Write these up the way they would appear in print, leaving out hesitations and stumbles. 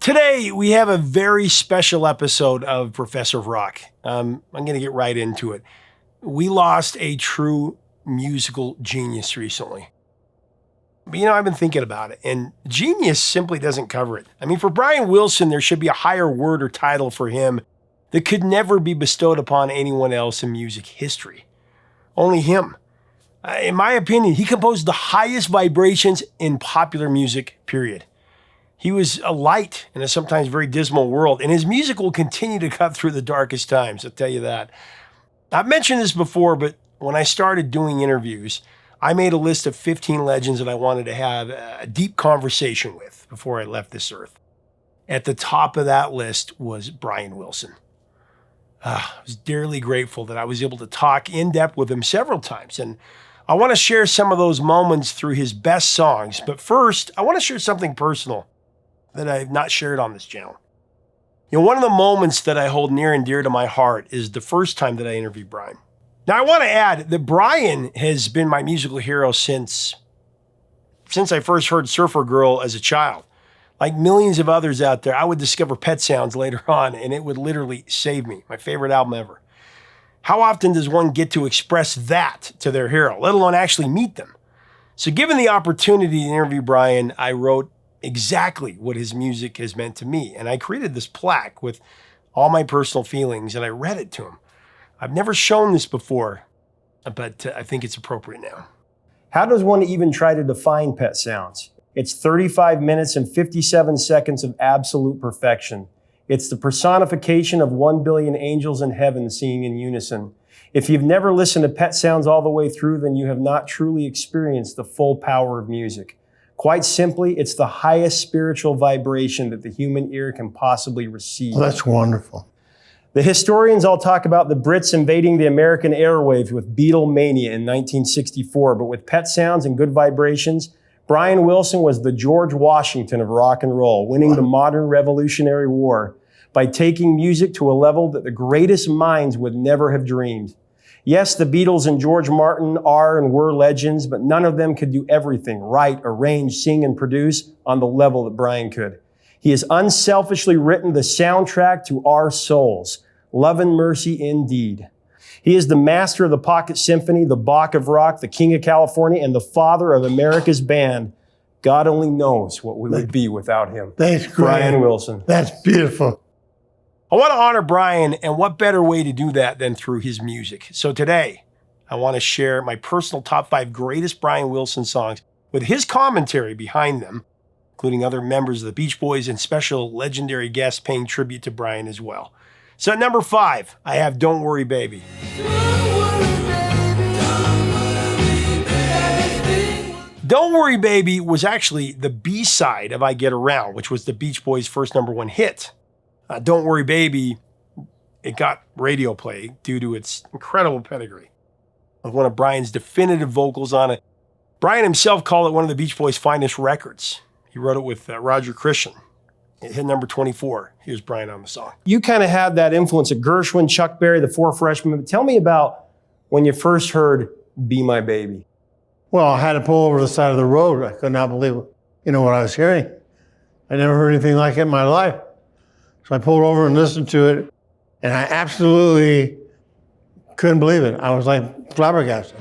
Today, we have a very special episode of Professor of Rock. I'm going to get right into it. We lost a true musical genius recently. But I've been thinking about it, and genius simply doesn't cover it. For Brian Wilson, there should be a higher word or title for him that could never be bestowed upon anyone else in music history. Only him. In my opinion, he composed the highest vibrations in popular music, period. He was a light in a sometimes very dismal world, and his music will continue to cut through the darkest times, I'll tell you that. I've mentioned this before, but when I started doing interviews, I made a list of 15 legends that I wanted to have a deep conversation with before I left this earth. At the top of that list was Brian Wilson. I was dearly grateful that I was able to talk in depth with him several times, and I want to share some of those moments through his best songs. But first, I want to share something personal that I've not shared on this channel. One of the moments that I hold near and dear to my heart is the first time that I interviewed Brian. Now, I want to add that Brian has been my musical hero since I first heard Surfer Girl as a child. Like millions of others out there, I would discover Pet Sounds later on, and it would literally save me. My favorite album ever. How often does one get to express that to their hero, let alone actually meet them? So given the opportunity to interview Brian, I wrote exactly what his music has meant to me. And I created this plaque with all my personal feelings, and I read it to him. I've never shown this before, but I think it's appropriate now. How does one even try to define Pet Sounds? It's 35 minutes and 57 seconds of absolute perfection. It's the personification of 1 billion angels in heaven singing in unison. If you've never listened to Pet Sounds all the way through, then you have not truly experienced the full power of music. Quite simply, it's the highest spiritual vibration that the human ear can possibly receive. Oh, that's wonderful. The historians all talk about the Brits invading the American airwaves with Beatlemania in 1964, but with Pet Sounds and Good Vibrations, Brian Wilson was the George Washington of rock and roll, winning the modern Revolutionary War by taking music to a level that the greatest minds would never have dreamed. Yes, the Beatles and George Martin are and were legends, but none of them could do everything, write, arrange, sing, and produce on the level that Brian could. He has unselfishly written the soundtrack to our souls. Love and mercy indeed. He is the master of the Pocket Symphony, the Bach of rock, the King of California, and the father of America's band. God only knows what we would be without him. Thanks, Brian Wilson. That's beautiful. I want to honor Brian, and what better way to do that than through his music? So today, I want to share my personal top 5 greatest Brian Wilson songs with his commentary behind them, including other members of the Beach Boys and special legendary guests paying tribute to Brian as well. So at number 5, I have Don't Worry Baby. Don't Worry Baby was actually the B-side of I Get Around, which was the Beach Boys' first #1 hit. Don't Worry Baby, it got radio play due to its incredible pedigree of one of Brian's definitive vocals on it. Brian himself called it one of the Beach Boys' finest records. He wrote it with Roger Christian. It hit number 24. Here's Brian on the song. You kind of had that influence of Gershwin, Chuck Berry, the Four Freshmen. But tell me about when you first heard Be My Baby. Well, I had to pull over the side of the road. I could not believe what I was hearing. I never heard anything like it in my life. So I pulled over and listened to it, and I absolutely couldn't believe it. I was like flabbergasted.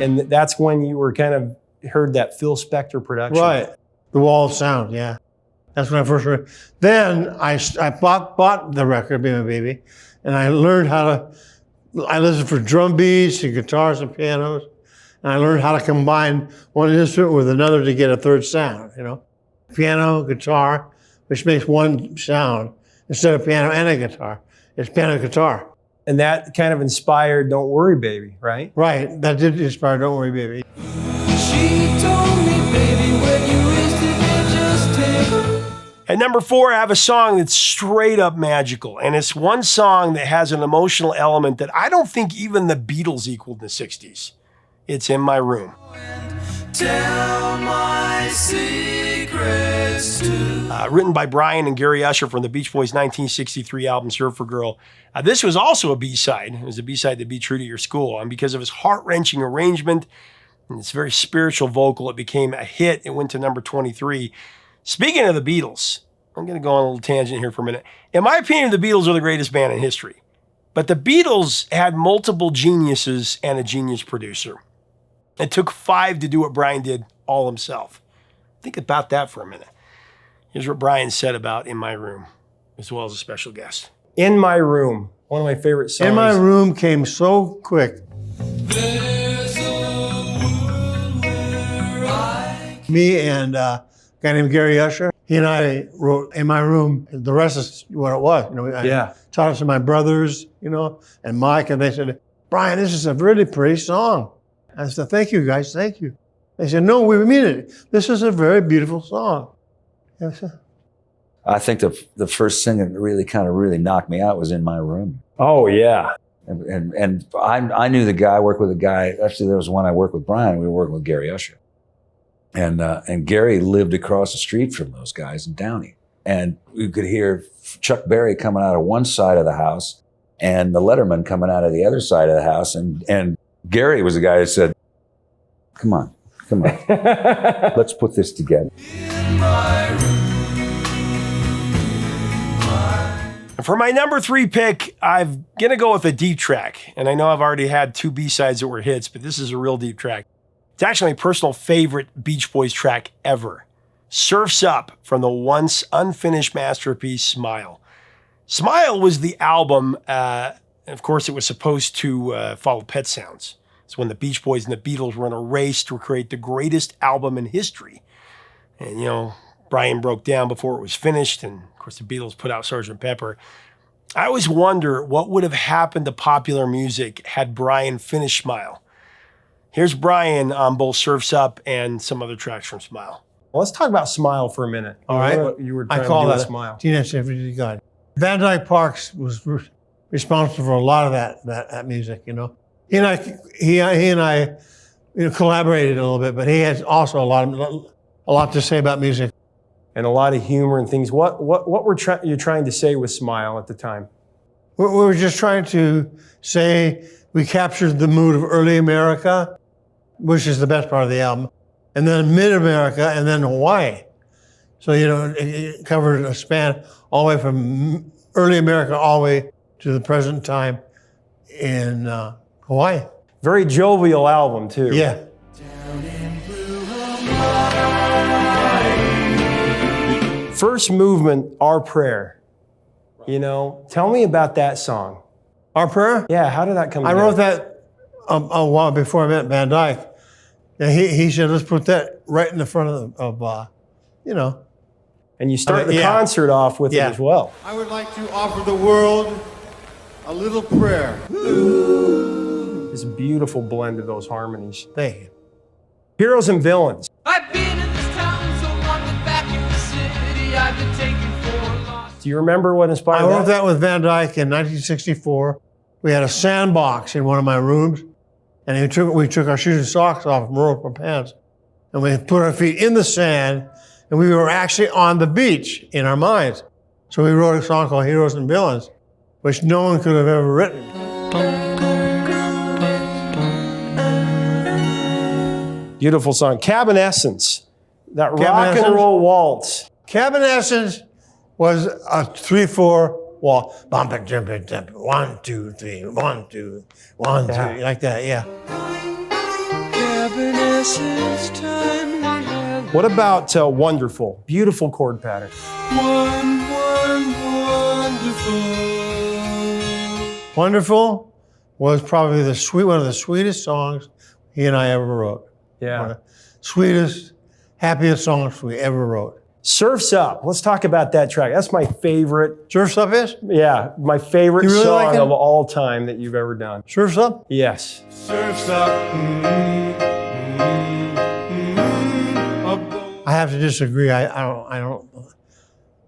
And that's when you were kind of heard that Phil Spector production. Right. The wall of sound, yeah. That's when I first heard it. Then I bought the record, Be My Baby, and I learned I listened for drum beats and guitars and pianos, and I learned how to combine one instrument with another to get a third sound, Piano, guitar, which makes one sound. Instead of piano and a guitar, it's piano and guitar. And that kind of inspired Don't Worry Baby, right? Right, that did inspire Don't Worry Baby. She told me, baby, when you wasted it, just take. At number 4, I have a song that's straight up magical. And it's one song that has an emotional element that I don't think even the Beatles equaled in the 60s. It's In My Room. Tell my secrets too. Written by Brian and Gary Usher from the Beach Boys' 1963 album Surfer Girl. This was also a B-side. It was a B-side to Be True to Your School. And because of his heart-wrenching arrangement And it's very spiritual vocal. It became a hit. It went to number 23. Speaking of the Beatles, I'm going to go on a little tangent here for a minute. In my opinion, the Beatles are the greatest band in history. But the Beatles had multiple geniuses and a genius producer. It took 5 to do what Brian did all himself. Think about that for a minute. Here's what Brian said about In My Room, as well as a special guest. In My Room, one of my favorite songs. In My Room came so quick. There's a world where Me and a guy named Gary Usher, he and I wrote In My Room. The rest is what it was. I taught it to my brothers, and Mike, and they said, Brian, this is a really pretty song. I said, thank you, guys, thank you. They said, no, we mean it. This is a very beautiful song. I think the first thing that really knocked me out was In My Room. Oh, yeah. And I knew the guy, I worked with a guy, actually there was one I worked with Brian, we were working with Gary Usher. And Gary lived across the street from those guys in Downey. And we could hear Chuck Berry coming out of one side of the house and the Letterman coming out of the other side of the house. And Gary was the guy that said, come on, let's put this together. For my number 3 pick, I'm going to go with a deep track. And I know I've already had 2 B-sides that were hits, but this is a real deep track. It's actually my personal favorite Beach Boys track ever. Surf's Up from the once unfinished masterpiece, Smile. Smile was the album, of course, it was supposed to follow Pet Sounds. It's when the Beach Boys and the Beatles were in a race to create the greatest album in history. And, Brian broke down before it was finished, and of course the Beatles put out Sgt. Pepper. I always wonder what would have happened to popular music had Brian finished Smile. Here's Brian on both Surf's Up and some other tracks from Smile. Well, let's talk about Smile for a minute. All right. You were I trying call to do that Smile. Teenage Symphony God. Van Dyke Parks was responsible for a lot of that music, He and I collaborated a little bit, but he has also a lot to say about music. And a lot of humor and things. What were you trying to say with Smile at the time? We were just trying to say we captured the mood of early America, which is the best part of the album, and then mid-America, and then Hawaii. So, it covered a span all the way from early America all the way to the present time in Hawaii. Very jovial album, too. Yeah. First movement, Our Prayer. Tell me about that song. Our Prayer? Yeah, how did that come I together? wrote that a while before I met Van Dyke. And he said, let's put that right in the front of And you start the concert off with it as well. I would like to offer the world a little prayer. This beautiful blend of those harmonies. Thank you. Heroes and Villains. I've been in this town so long that back in the city I've been taken for lost. Do you remember what inspired I wrote that with Van Dyke in 1964. We had a sandbox in one of my rooms, and we took our shoes and socks off and rolled up our pants, and we put our feet in the sand, and we were actually on the beach in our minds. So we wrote a song called Heroes and Villains, which no one could have ever written. Beautiful song. Cabin Essence. That rock and roll waltz. Cabin Essence was a 3/4 wall. Bump it, jump it, jump it. 1, 2, 3, 1, 2, 1, 2, like that, yeah. Cabin essence time we have. What about Wonderful? Beautiful chord pattern. Wonderful. Wonderful was probably one of the sweetest songs he and I ever wrote. Yeah. One of the sweetest, happiest songs we ever wrote. Surf's Up. Let's talk about that track. That's my favorite. Surf's Up is? Yeah, my favorite You really song like it? of all time that you've ever done. Surf's Up? Yes. Surf's up. I have to disagree. I don't know.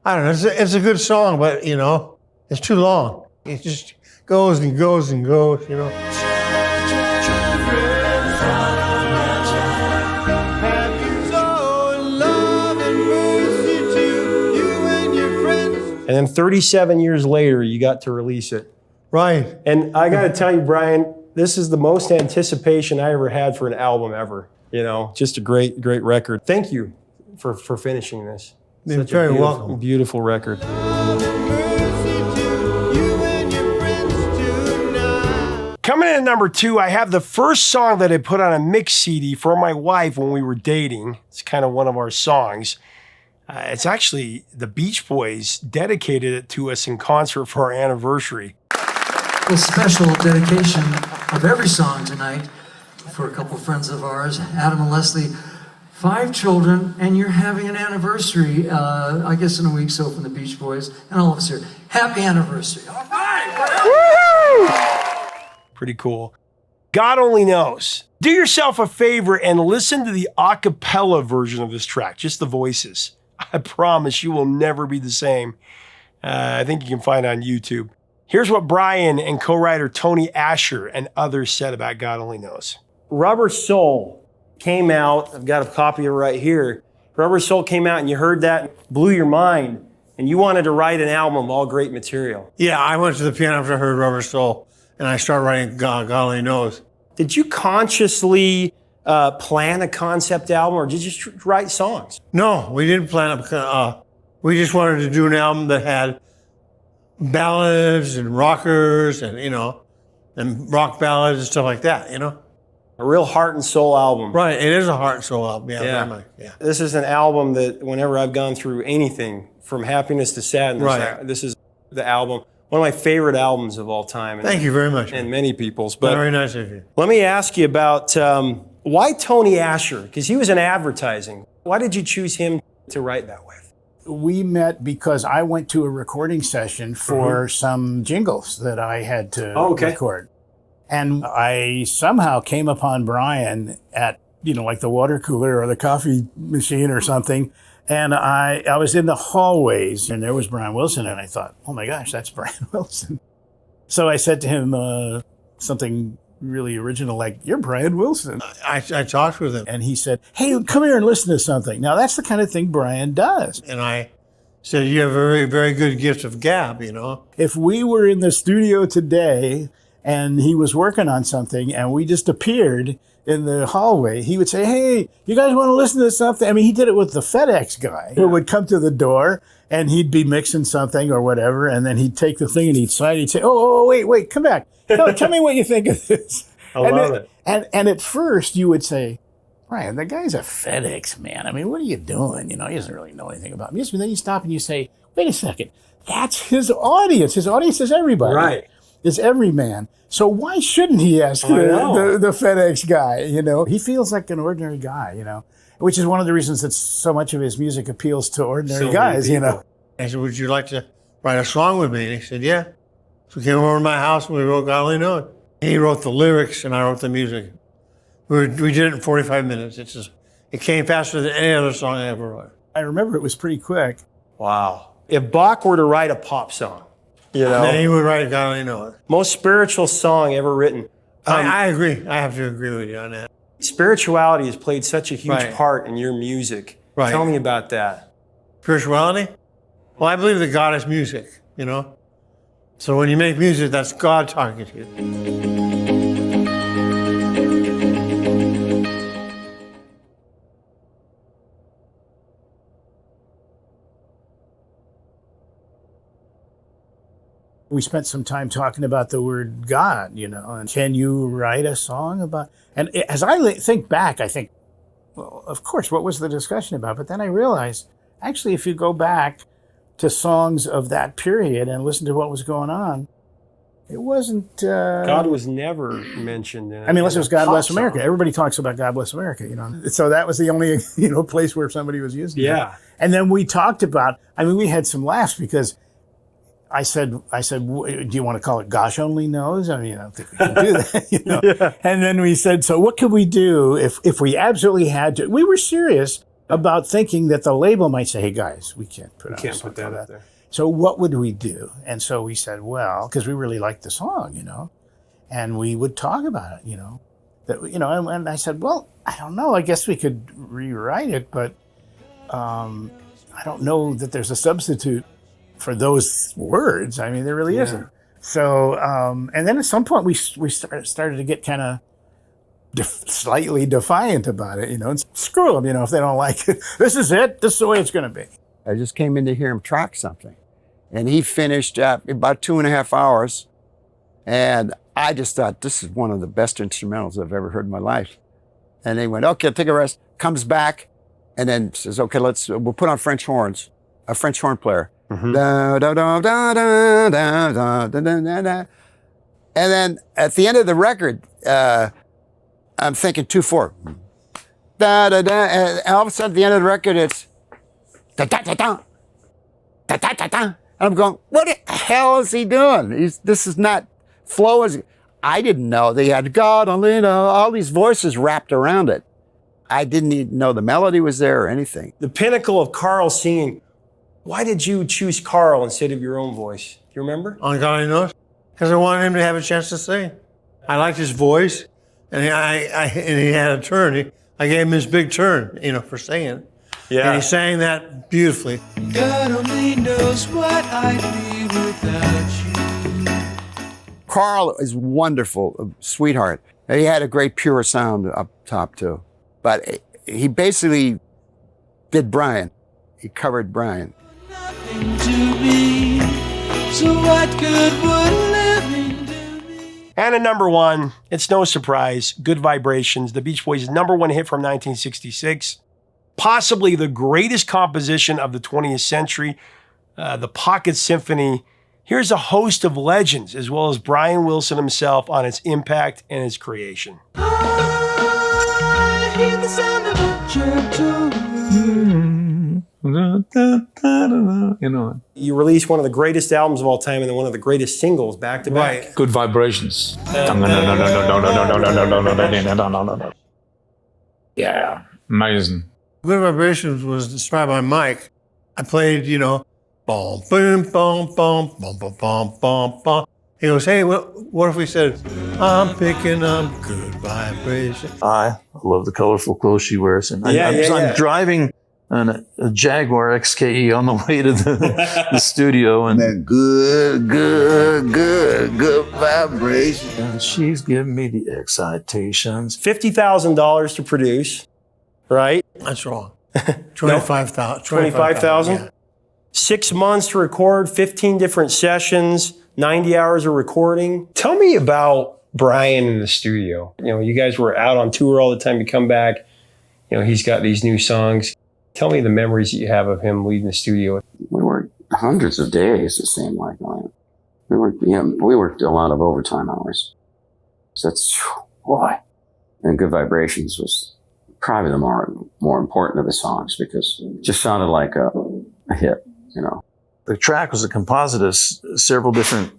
It's a good song, but it's too long. It just goes and goes and goes, And then 37 years later, you got to release it. Right. And I got to tell you, Brian, this is the most anticipation I ever had for an album ever. You know, just a great record. Thank you for finishing this. You're Such a very beautiful, welcome. beautiful record. Coming in at number 2, I have the first song that I put on a mix CD for my wife when we were dating. It's kind of one of our songs. It's actually the Beach Boys dedicated it to us in concert for our anniversary. A special dedication of every song tonight for a couple of friends of ours, Adam and Leslie. 5 children, and you're having an anniversary, I guess in a week, so from the Beach Boys, and all of us here. Happy anniversary. All right. Pretty cool. God Only Knows. Do yourself a favor and listen to the a cappella version of this track, just the voices. I promise you will never be the same. I think you can find it on YouTube. Here's what Brian and co-writer Tony Asher and others said about God Only Knows. Rubber Soul came out. I've got a copy of it right here. Rubber Soul came out and you heard that, blew your mind, and you wanted to write an album of all great material. Yeah, I went to the piano after I heard Rubber Soul, and I started writing God Only Knows. Did you consciously plan a concept album, or did you just write songs? No, we didn't plan it. We just wanted to do an album that had ballads and rockers and, and rock ballads and stuff like that, A real heart and soul album. Right, it is a heart and soul album. Yeah, Yeah. very much. Yeah. This is an album that whenever I've gone through anything from happiness to sadness, Right. this is the album. One of my favorite albums of all time. Thank you very much. And many people's. But Very nice of you. let me ask you about why Tony Asher? Because he was in advertising. Why did you choose him to write that with? We met because I went to a recording session for some jingles that I had to record. And I somehow came upon Brian at, like the water cooler or the coffee machine or something. And I was in the hallways and there was Brian Wilson. And I thought, oh my gosh, that's Brian Wilson. So I said to him something really original, like, you're Brian Wilson. I talked with him. And he said, hey, come here and listen to something. Now, that's the kind of thing Brian does. And I said, you have a very, very good gift of gab, If we were in the studio today and he was working on something and we just appeared in the hallway, he would say, hey, you guys want to listen to something? I mean, he did it with the FedEx guy who would come to the door and he'd be mixing something or whatever. And then he'd take the thing and he'd slide. He'd say, oh, wait, come back. Tell me what you think of this. I love it. And at first you would say, Brian, the guy's a FedEx man. I mean, what are you doing? He doesn't really know anything about music. But then you stop and you say, wait a second. That's his audience. His audience is everybody. Right. Is every man. So why shouldn't he ask the FedEx guy? He feels like an ordinary guy, which is one of the reasons that so much of his music appeals to ordinary guys, I said, would you like to write a song with me? And he said, yeah. So we came over to my house and we wrote God Only Knows. He wrote the lyrics and I wrote the music. We did it in 45 minutes. It came faster than any other song I ever wrote. I remember it was pretty quick. Wow. If Bach were to write a pop song, Then he would write God Only Knows. most spiritual song ever written. I agree. I have to agree with you on that. Spirituality has played such a huge Right. part in your music. Right. Tell me about that. Spirituality? Well, I believe that God is music, So when you make music, that's God talking to you. We spent some time talking about the word God, and can you write a song about, and as I think back, I think, well, of course, what was the discussion about? But then I realized, actually, if you go back to songs of that period and listen to what was going on, it wasn't... God was never mentioned in it. I mean, unless it was God Pop Bless song. America. Everybody talks about God Bless America, So that was the only, place where somebody was using it. Yeah. And then we talked about, we had some laughs because I said, do you want to call it Gosh Only Knows? I don't think we can do that, Yeah. And then we said, so what could we do if we absolutely had to? We were serious about thinking that the label might say, hey guys, we can't put that up there. So what would we do? And so we said, well, because we really liked the song, and we would talk about it, that, and I said, well, I don't know. I guess we could rewrite it, but I don't know that there's a substitute for those words. I mean, there really isn't. So, and then at some point we started to get kind of slightly defiant about it, and screw them, if they don't like it. This is it. This is the way it's going to be. I just came in to hear him track something. And he finished about 2.5 hours. And I just thought, this is one of the best instrumentals I've ever heard in my life. And he went, okay, take a rest, comes back, and then says, okay, we'll put on French horns, a French horn player. Mm-hmm. Da, da, da, da, da, da, da, da, da, da. And then at the end of the record, I'm thinking 2/4. Da, da, da, and all of a sudden at the end of the record, it's da, da, da, da, da, da, da, da. And I'm going, what the hell is he doing? This is not flow. I didn't know they had God only know, all these voices wrapped around it. I didn't even know the melody was there or anything. The pinnacle of Carl singing. Why did you choose Carl instead of your own voice? Do you remember? On God Only Knows, because I wanted him to have a chance to sing. I liked his voice, and he had a turn. I gave him his big turn, for singing. Yeah. And he sang that beautifully. God only knows what I'd be without you. Carl is wonderful, a sweetheart. He had a great pure sound up top too. But he basically did Brian. He covered Brian. Nothing to me, so what good would living do me? And at number one, it's no surprise, Good Vibrations, the Beach Boys' #1 hit from 1966. Possibly the greatest composition of the 20th century, the Pocket Symphony. Here's a host of legends, as well as Brian Wilson himself, on its impact and its creation. I hear the sound of a gentle You released one of the greatest albums of all time and then one of the greatest singles back to back. Good Vibrations. Yeah, amazing. Good Vibrations was inspired by Mike. I played, boom, boom, boom, boom, boom, boom, boom, boom, boom. He goes, hey, what if we said, I'm picking up good vibrations? I love the colorful clothes she wears. And I'm driving a Jaguar XKE on the way to the studio. And that good vibration. And she's giving me the excitations. $50,000 to produce, right? That's wrong. 25,000. 25,000? Yeah. 6 months to record, 15 different sessions, 90 hours of recording. Tell me about Brian in the studio. You guys were out on tour all the time. You come back, he's got these new songs. Tell me the memories that you have of him leading the studio. We worked hundreds of days, it seemed like. We worked a lot of overtime hours. So that's, boy. And Good Vibrations was probably the more important of the songs because it just sounded like a hit, The track was a composite of several different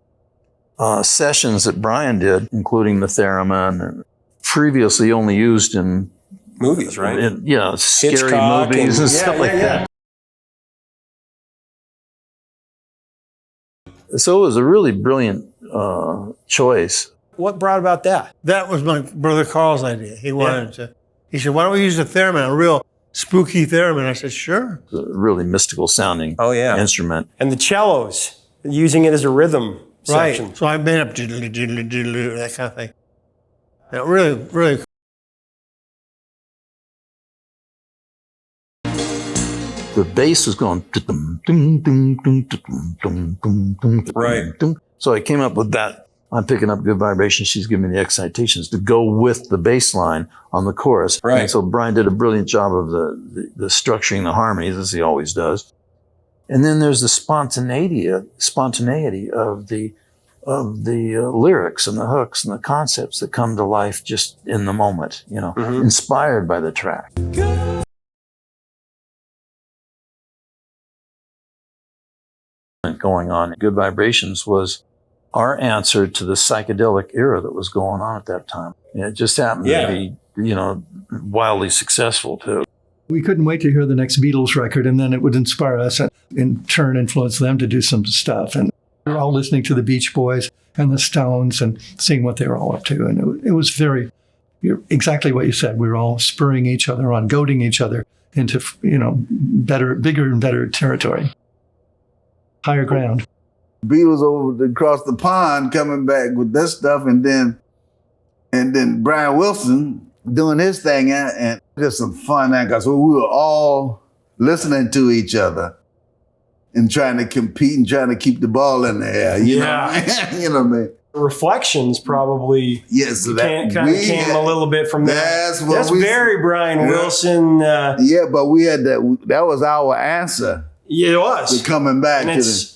sessions that Brian did, including the theremin, and previously only used in movies, right? Scary Hitchcock movies and stuff like that. So it was a really brilliant choice. What brought about that? That was my brother Carl's idea. He wanted to. He said, why don't we use a theremin, a real spooky theremin? I said, sure. A really mystical sounding instrument. And the cellos, using it as a rhythm section. So I made up diddly, diddly, diddly, that kind of thing. That really, really. The bass was going. Right. So I came up with that. I'm picking up Good Vibrations. She's giving me the excitations to go with the bass line on the chorus. Right. And so Brian did a brilliant job of the structuring the harmonies, as he always does. And then there's the spontaneity of the lyrics and the hooks and the concepts that come to life just in the moment, inspired by the track. Going on. Good Vibrations was our answer to the psychedelic era that was going on at that time. It just happened to be, wildly successful too. We couldn't wait to hear the next Beatles record, and then it would inspire us and in turn influence them to do some stuff. And we were all listening to the Beach Boys and the Stones and seeing what they were all up to. And it was exactly what you said. We were all spurring each other on, goading each other into, bigger and better territory, higher ground. Beatles over across the pond coming back with that stuff, and then And then Brian Wilson doing his thing, and just some fun because we were all listening to each other and trying to compete and trying to keep the ball in the air. You know, you know what I mean? Reflections probably kind of came a little bit from that. That's very Brian Wilson. Yeah, but we had that was our answer. Yeah, it was. Coming back and to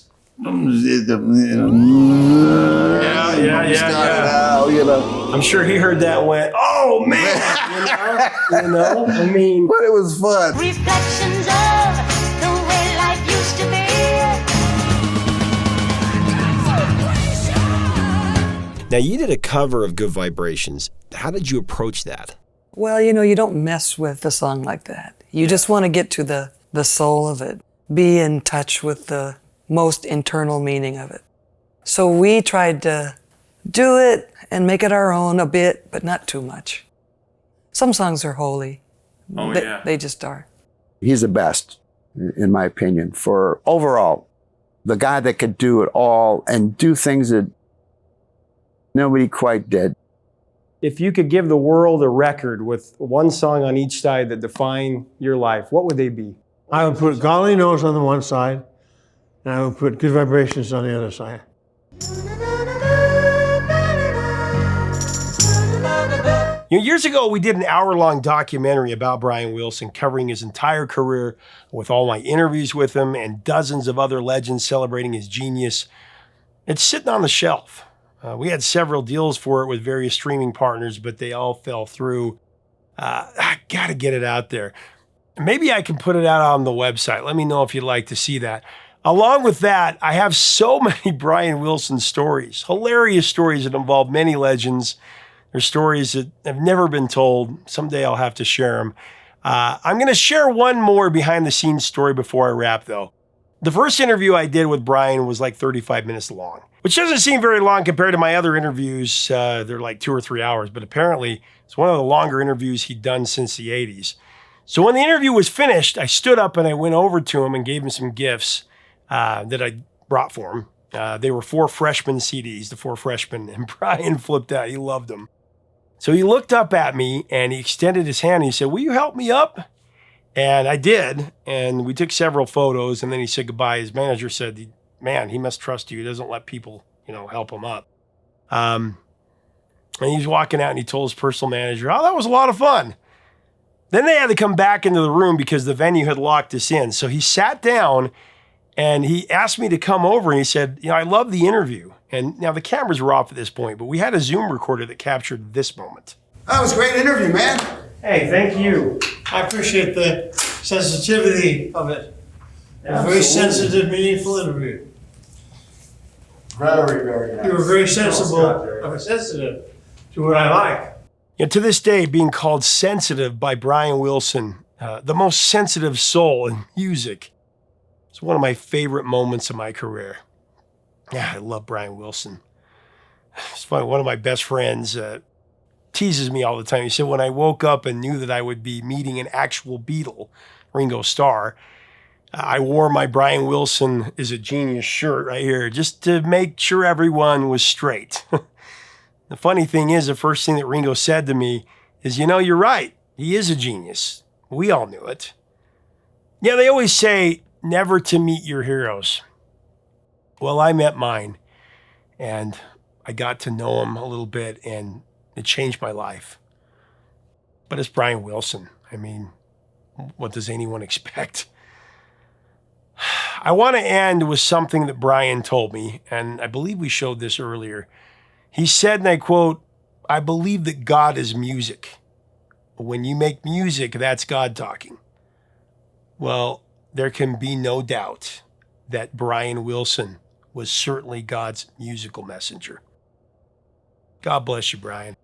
I'm sure he heard that and went, oh man, you know, I mean. But it was fun. Reflections of the way life used to be. Now, you did a cover of Good Vibrations. How did you approach that? Well, you know, you don't mess with a song like that. You just want to get to the soul of it, be in touch with the most internal meaning of it. So we tried to do it and make it our own a bit, but not too much. Some songs are holy. Oh, They just are. He's the best, in my opinion, for overall, the guy that could do it all and do things that nobody quite did. If you could give the world a record with one song on each side that define your life, what would they be? I would put God Only Knows on the one side, and I would put Good Vibrations on the other side. You know, years ago, we did an hour-long documentary about Brian Wilson, covering his entire career with all my interviews with him and dozens of other legends celebrating his genius. It's sitting on the shelf. We had several deals for it with various streaming partners, but they all fell through. I got to get it out there. Maybe I can put it out on the website. Let me know if you'd like to see that. Along with that, I have so many Brian Wilson stories, hilarious stories that involve many legends. They're stories that have never been told. Someday I'll have to share them. I'm going to share one more behind-the-scenes story before I wrap, though. The first interview I did with Brian was like 35 minutes long, which doesn't seem very long compared to my other interviews. They're like 2 or 3 hours, but apparently it's one of the longer interviews he'd done since the 80s. So when the interview was finished, I stood up and I went over to him and gave him some gifts that I brought for him. They were 4 freshman CDs, the 4 freshmen, and Brian flipped out. He loved them. So he looked up at me and he extended his hand and he said, will you help me up? And I did, and we took several photos, and then he said goodbye. His manager said, man, he must trust you. He doesn't let people, help him up. And he was walking out, and he told his personal manager, oh, that was a lot of fun. Then they had to come back into the room because the venue had locked us in. So he sat down, and he asked me to come over, and he said, I love the interview. And now the cameras were off at this point, but we had a Zoom recorder that captured this moment. That was a great interview, man. Hey, thank you. I appreciate the sensitivity of it. A very sensitive, meaningful interview. Very, very nice. You were very sensitive to what I like. To this day, being called sensitive by Brian Wilson, the most sensitive soul in music, is one of my favorite moments of my career. Yeah, I love Brian Wilson. It's funny, one of my best friends teases me all the time. He said, when I woke up and knew that I would be meeting an actual Beatle, Ringo Starr, I wore my Brian Wilson is a genius shirt right here just to make sure everyone was straight. The funny thing is, the first thing that Ringo said to me is, you're right. He is a genius. We all knew it. Yeah, they always say never to meet your heroes. Well, I met mine, and I got to know him a little bit, and it changed my life. But it's Brian Wilson. I mean, what does anyone expect? I want to end with something that Brian told me, and I believe we showed this earlier. He said, and I quote, I believe that God is music. When you make music, that's God talking. Well, there can be no doubt that Brian Wilson was certainly God's musical messenger. God bless you, Brian.